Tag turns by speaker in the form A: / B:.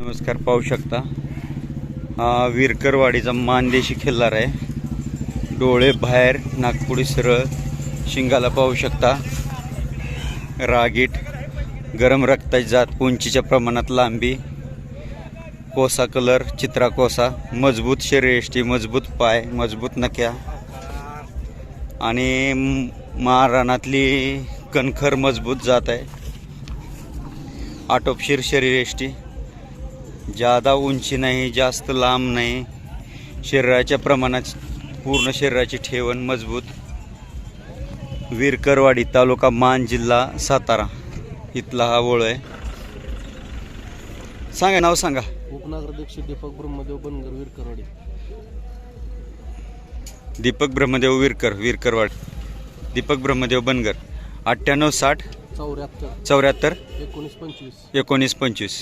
A: नमस्कार, पाहू शकता हा विरकरवाडीचा मानदेशी खिल्लार आहे. डोळे बाहेर, नागपुडी सरळ, शिंगाला पाहू शकता रागीट, गरम रक्ताची जात, उंचीच्या प्रमाणात लांबी, कोसा कलर, चित्रा कोसा, मजबूत शरीरयष्टी, मजबूत पाय, मजबूत नख्या आणि महाराणातली कणखर मजबूत जात आहे. आटोपशीर शरीरयष्टी, जादा उंची नाही, जास्त लांब नाही, शरीराच्या प्रमाणात पूर्ण शरीराची ठेवण मजबूत. विरकरवाडी, तालुका मान, जिल्हा सातारा इथला हा ओळ आहे. सांगा, नाव सांगा.
B: उपनगराध्यक्ष दीपक ब्रह्मदेव बनगर, विरकरवाडी.
A: दीपक ब्रह्मदेव विरकरवाड, दीपक ब्रह्मदेव बनगर. 98 60
B: 74
A: 74
B: 19 25.
A: 19 25.